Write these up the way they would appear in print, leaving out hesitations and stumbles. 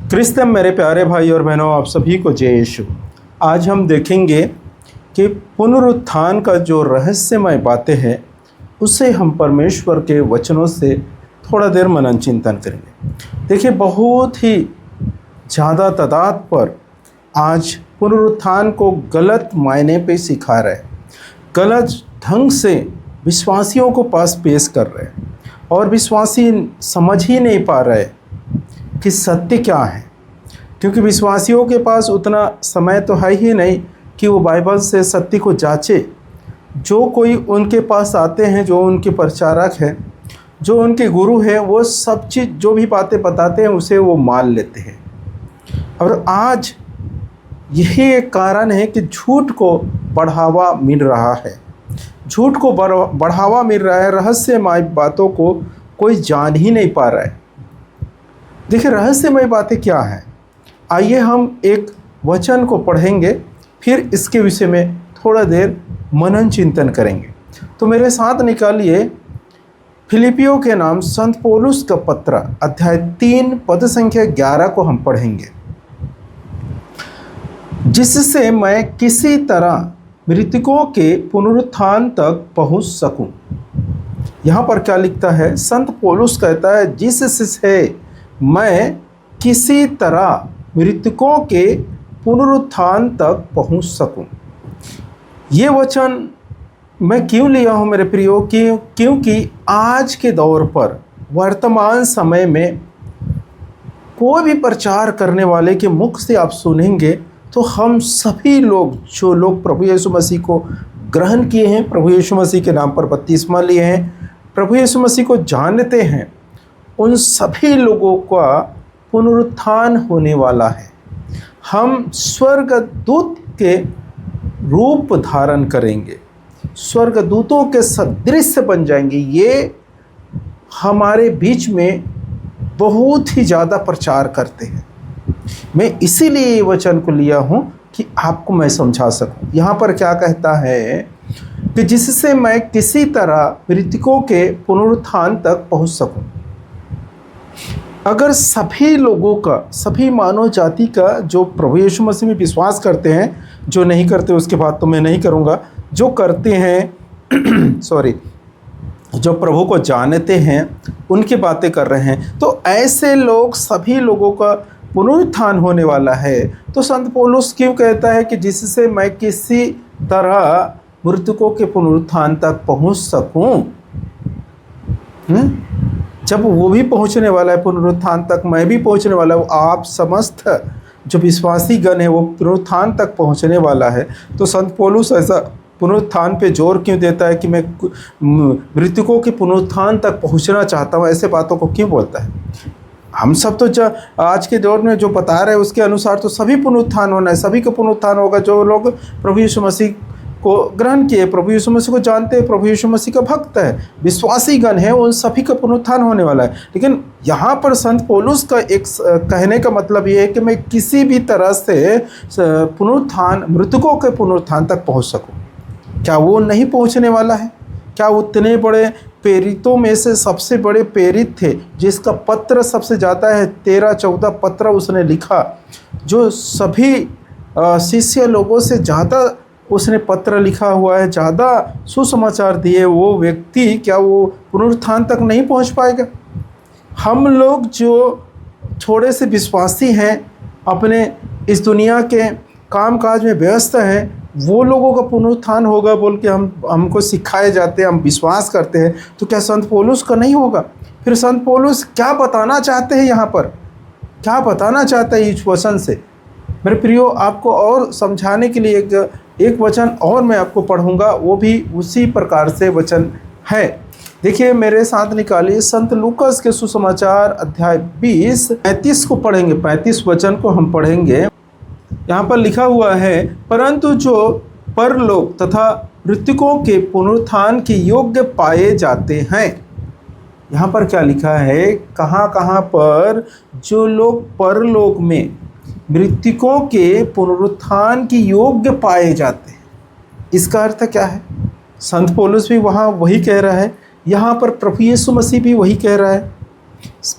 क्रिस्त में मेरे प्यारे भाई और बहनों, आप सभी को जय यीशु। आज हम देखेंगे कि पुनरुत्थान का जो रहस्यमय बातें हैं उससे हम परमेश्वर के वचनों से थोड़ा देर मनन चिंतन करेंगे। देखिए, बहुत ही ज़्यादा तादाद पर आज पुनरुत्थान को गलत मायने पे सिखा रहे, गलत ढंग से विश्वासियों को पास पेश कर रहे और विश्वासी समझ ही नहीं पा रहे कि सत्य क्या है, क्योंकि विश्वासियों के पास उतना समय तो है ही नहीं कि वो बाइबल से सत्य को जांचे। जो कोई उनके पास आते हैं, जो उनके प्रचारक हैं, जो उनके गुरु हैं, वो सब चीज़ जो भी बातें बताते हैं उसे वो मान लेते हैं। और आज यही एक कारण है कि झूठ को बढ़ावा मिल रहा है, झूठ को बढ़ावा मिल रहा है। रहस्यमय बातों को कोई जान ही नहीं पा रहा है। देखिए, रहस्यमय बातें क्या हैं, आइए हम एक वचन को पढ़ेंगे, फिर इसके विषय में थोड़ा देर मनन चिंतन करेंगे। तो मेरे साथ निकालिए फिलिपियों के नाम संत पौलुस का पत्र अध्याय 3 पद संख्या 11 को हम पढ़ेंगे। जिससे मैं किसी तरह मृतकों के पुनरुत्थान तक पहुंच सकूं। यहाँ पर क्या लिखता है? संत पौलुस कहता है जिससे मैं किसी तरह मृतकों के पुनरुत्थान तक पहुंच सकूं। ये वचन मैं क्यों लिया हूँ मेरे प्रियो? क्योंकि आज के दौर पर, वर्तमान समय में कोई भी प्रचार करने वाले के मुख से आप सुनेंगे तो हम सभी लोग, जो लोग प्रभु यीशु मसीह को ग्रहण किए हैं, प्रभु यीशु मसीह के नाम पर बपतिस्मा लिए हैं, प्रभु यीशु मसीह को जानते हैं, उन सभी लोगों का पुनरुत्थान होने वाला है। हम स्वर्गदूत के रूप धारण करेंगे, स्वर्गदूतों के सदृश बन जाएंगे। ये हमारे बीच में बहुत ही ज़्यादा प्रचार करते हैं। मैं इसीलिए ये वचन को लिया हूँ कि आपको मैं समझा सकूँ। यहाँ पर क्या कहता है कि जिससे मैं किसी तरह मृतकों के पुनरुत्थान तक पहुँच सकूँ। अगर सभी लोगों का, सभी मानव जाति का, जो प्रभु यीशु मसीह में विश्वास करते हैं, जो नहीं करते उसके बात तो मैं नहीं करूँगा, जो करते हैं जो प्रभु को जानते हैं उनकी बातें कर रहे हैं, तो ऐसे लोग, सभी लोगों का पुनरुत्थान होने वाला है। तो संत पौलुस क्यों कहता है कि जिससे मैं किसी तरह मृतकों के पुनरुत्थान तक पहुंच सकूं? जब वो भी पहुंचने वाला है पुनरुत्थान तक, मैं भी पहुंचने वाला हूँ, आप समस्त जो विश्वासी गण है वो पुनरुत्थान तक पहुंचने वाला है। तो संत पौलुस ऐसा पुनरुत्थान पे जोर क्यों देता है कि मैं मृतकों के पुनरुत्थान तक पहुंचना चाहता हूँ? ऐसे बातों को क्यों बोलता है? हम सब तो आज के दौर में जो बता रहे हैं उसके अनुसार तो सभी पुनरुत्थान होना है, सभी का पुनरुत्थान होगा। जो लोग प्रभु यीशु मसीह को ग्रहण किए, प्रभु यीशु मसीह को जानते हैं, प्रभु यीशु मसीह का भक्त है, विश्वासी गण है, उन सभी का पुनरुत्थान होने वाला है। लेकिन यहाँ पर संत पौलुस का एक कहने का मतलब ये है कि मैं किसी भी तरह से पुनरुत्थान, मृतकों के पुनरुत्थान तक पहुँच सकूँ। क्या वो नहीं पहुँचने वाला है? क्या उतने बड़े प्रेरितों में से सबसे बड़े प्रेरित थे, जिसका पत्र सबसे ज़्यादा है, 13-14 पत्र उसने लिखा, जो सभी शिष्य लोगों से ज़्यादा उसने पत्र लिखा हुआ है, ज़्यादा सुसमाचार दिए, वो व्यक्ति क्या वो पुनरुत्थान तक नहीं पहुंच पाएगा? हम लोग जो थोड़े से विश्वासी हैं, अपने इस दुनिया के कामकाज में व्यस्त हैं, वो लोगों का पुनरुत्थान होगा बोल के हमको सिखाए जाते हैं, हम विश्वास करते हैं। तो क्या संत पौलुस का नहीं होगा? फिर संत पौलुस क्या बताना चाहते हैं यहाँ पर? क्या बताना चाहते हैं इस वचन से? मेरे प्रियो, आपको और समझाने के लिए एक वचन और मैं आपको पढ़ूंगा, वो भी उसी प्रकार से वचन है। देखिए, मेरे साथ निकालिए संत लूकास के सुसमाचार अध्याय 20 35 को पढ़ेंगे। 35 वचन को हम पढ़ेंगे। यहाँ पर लिखा हुआ है, परंतु जो परलोक तथा मृतकों के पुनरुत्थान के योग्य पाए जाते हैं। यहाँ पर क्या लिखा है? कहाँ पर जो लोग परलोक में मृतकों के पुनरुत्थान के योग्य पाए जाते हैं। इसका अर्थ क्या है? संत पौलुस भी वहाँ वही कह रहा है, यहाँ पर प्रभु यीशु मसीह भी वही कह रहा है।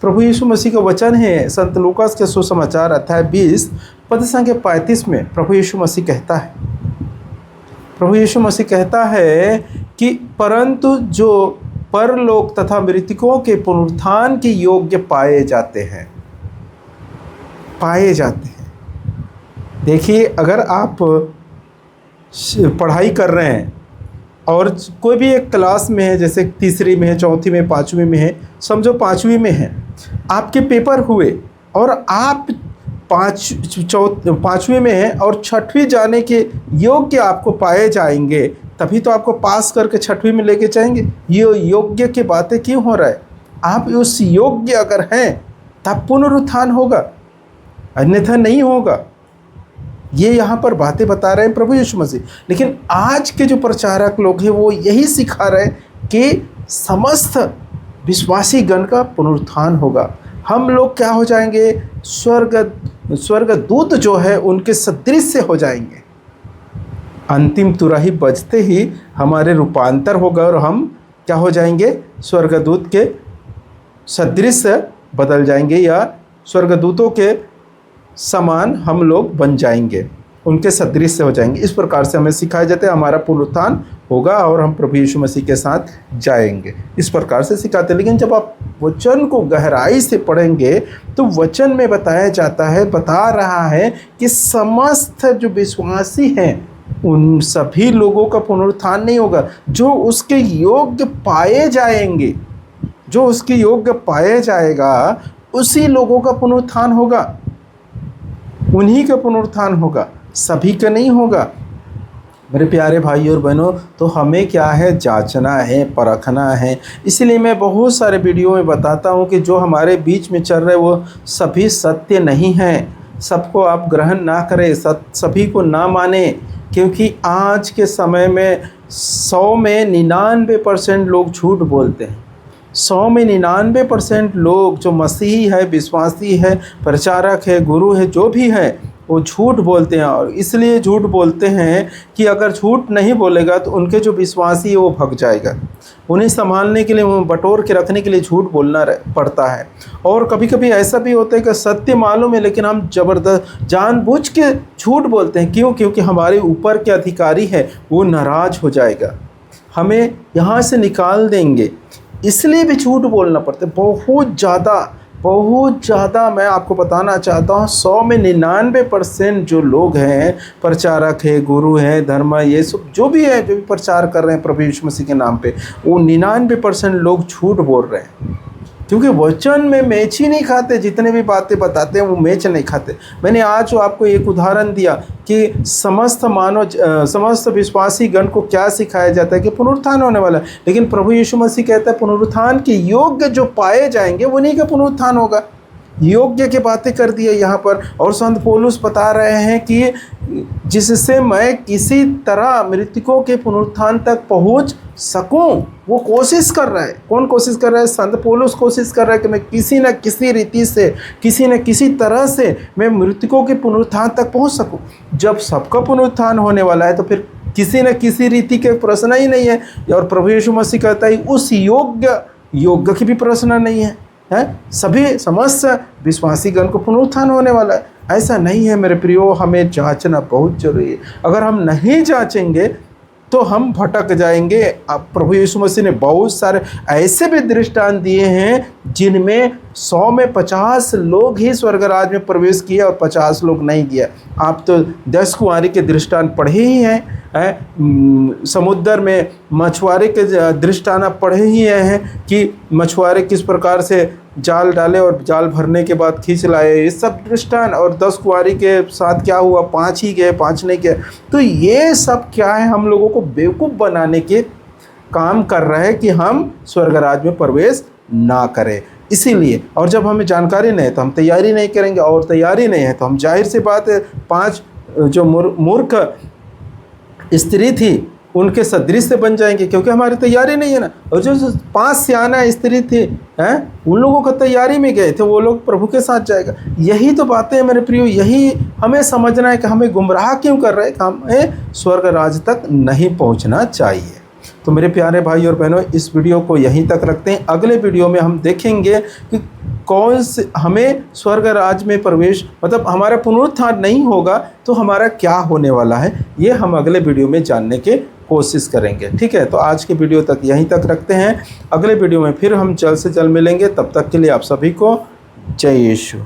प्रभु यीशु मसीह का वचन है संत लूकास के सुसमाचार अध्याय 20 पद संख्या 35 में प्रभु यीशु मसीह कहता है कि परंतु जो परलोक तथा मृतकों के पुनरुत्थान के योग्य पाए जाते हैं। देखिए, अगर आप पढ़ाई कर रहे हैं और कोई भी एक क्लास में है, जैसे तीसरी में है, चौथी में, पाँचवीं में है, समझो पाँचवीं में है, आपके पेपर हुए और आप पाँचवीं में है और छठवीं जाने के योग्य आपको पाए जाएंगे, तभी तो आपको पास करके छठवीं में लेके जाएंगे। ये योग्य की बातें क्यों हो रहा है? आप उस योग्य अगर हैं तब पुनरुत्थान होगा, अन्यथा नहीं होगा। ये यहाँ पर बातें बता रहे हैं प्रभु यीशु मसीह। लेकिन आज के जो प्रचारक लोग हैं वो यही सिखा रहे हैं कि समस्त विश्वासी गण का पुनरुत्थान होगा। हम लोग क्या हो जाएंगे? स्वर्गदूत जो है उनके सदृश हो जाएंगे। अंतिम तुरही बजते ही हमारे रूपांतर होगा और हम क्या हो जाएंगे? स्वर्गदूत के सदृश बदल जाएंगे या स्वर्गदूतों के समान हम लोग बन जाएंगे, उनके सदृश हो जाएंगे। इस प्रकार से हमें सिखाया जाता है हमारा पुनरुत्थान होगा और हम प्रभु यीशु मसीह के साथ जाएंगे, इस प्रकार से सिखाते हैं। लेकिन जब आप वचन को गहराई से पढ़ेंगे तो वचन में बता रहा है कि समस्त जो विश्वासी हैं उन सभी लोगों का पुनरुत्थान नहीं होगा। जो उसके योग्य पाए जाएंगे, जो उसके योग्य पाए जाएगा उसी लोगों का पुनरुत्थान होगा, उन्हीं का पुनरुत्थान होगा, सभी का नहीं होगा। मेरे प्यारे भाई और बहनों, तो हमें क्या है? जांचना है, परखना है। इसलिए मैं बहुत सारे वीडियो में बताता हूँ कि जो हमारे बीच में चल रहे वो सभी सत्य नहीं हैं। सबको आप ग्रहण ना करें, सभी को ना माने, क्योंकि आज के समय में 100 में 99% लोग झूठ बोलते हैं। 100 में 99% लोग जो मसीही है, विश्वासी है, प्रचारक है, गुरु है, जो भी है, वो झूठ बोलते हैं। और इसलिए झूठ बोलते हैं कि अगर झूठ नहीं बोलेगा तो उनके जो विश्वासी है वो भग जाएगा। उन्हें संभालने के लिए, बटोर के रखने के लिए झूठ बोलना पड़ता है। और कभी कभी ऐसा भी होता है कि सत्य मालूम है लेकिन हम ज़बरदस्त जानबूझ के झूठ बोलते हैं। क्यों? क्योंकि हमारे ऊपर के अधिकारी है वो नाराज़ हो जाएगा, हमें यहाँ से निकाल देंगे, इसलिए भी झूठ बोलना पड़ता है। बहुत ज़्यादा मैं आपको बताना चाहता हूँ, 100 में 99% जो लोग हैं, प्रचारक है, गुरु है, धर्म, ये सब जो भी है, जो भी प्रचार कर रहे हैं प्रभु यीशु मसीह के नाम पे, वो 99% लोग झूठ बोल रहे हैं। क्योंकि वचन में मैच ही नहीं खाते। जितने भी बातें बताते हैं वो मैच नहीं खाते। मैंने आज आपको एक उदाहरण दिया कि समस्त विश्वासी गण को क्या सिखाया जाता है कि पुनरुत्थान होने वाला है। लेकिन प्रभु यीशु मसीह कहता है पुनरुत्थान के योग्य जो पाए जाएंगे उन्हीं का पुनरुत्थान होगा। योग्य की बातें कर दी है यहाँ पर। और संत पौलुस बता रहे हैं कि जिससे मैं किसी तरह मृतकों के पुनरुत्थान तक पहुँच सकूं, वो कोशिश कर रहा है। कौन कोशिश कर रहा है? संत पौलुस कोशिश कर रहा है कि मैं किसी न किसी रीति से, किसी न किसी तरह से मैं मृतकों के पुनरुत्थान तक पहुँच सकूं। जब सबका पुनरुत्थान होने वाला है तो फिर किसी न किसी रीति के प्रश्न ही नहीं है। और प्रभु यीशु मसीह कहता है उस योग्य की भी प्रश्न नहीं है। सभी समस्त विश्वासी गण को पुनरुत्थान होने वाला है। ऐसा नहीं है मेरे प्रियो, हमें जांचना बहुत जरूरी है। अगर हम नहीं जांचेंगे तो हम भटक जाएंगे। अब प्रभु यीशु मसीह ने बहुत सारे ऐसे भी दृष्टांत दिए हैं जिनमें 100 में 50 लोग ही स्वर्गराज में प्रवेश किए और 50 लोग नहीं किया। आप तो 10 कुंवारी के दृष्टांत पढ़े ही हैं। समुद्र में मछुआरे के दृष्टांत आप पढ़े ही हैं कि मछुआरे किस प्रकार से जाल डाले और जाल भरने के बाद खींच लाए, ये सब दृष्टांत। और 10 कुंवारी के साथ क्या हुआ? 5 ही गए, 5 नहीं गए। तो ये सब क्या है? हम लोगों को बेवकूफ़ बनाने के काम कर रहा है कि हम स्वर्गराज में प्रवेश ना करें। इसीलिए, और जब हमें जानकारी नहीं है तो हम तैयारी नहीं करेंगे, और तैयारी नहीं है तो हम जाहिर सी बात है 5 जो मूर्ख स्त्री थी उनके सदृश से बन जाएंगे, क्योंकि हमारी तैयारी नहीं है ना। और जो 5 सियाना स्त्री थी उन लोगों को तैयारी में गए थे, वो लोग प्रभु के साथ जाएगा। यही तो बातें हैं मेरे प्रियो, यही हमें समझना है कि हमें गुमराह क्यों कर रहे हैं, कि हमें स्वर्ग राज तक नहीं पहुंचना चाहिए। तो मेरे प्यारे भाई और बहनों, इस वीडियो को यहीं तक रखते हैं। अगले वीडियो में हम देखेंगे कि कौन से हमें स्वर्ग राज्य में प्रवेश, मतलब हमारा पुनरुत्थान नहीं होगा तो हमारा क्या होने वाला है, ये हम अगले वीडियो में जानने के कोशिश करेंगे। ठीक है, तो आज के वीडियो तक यहीं तक रखते हैं। अगले वीडियो में फिर हम जल्द से जल्द मिलेंगे। तब तक के लिए आप सभी को जय यीशु।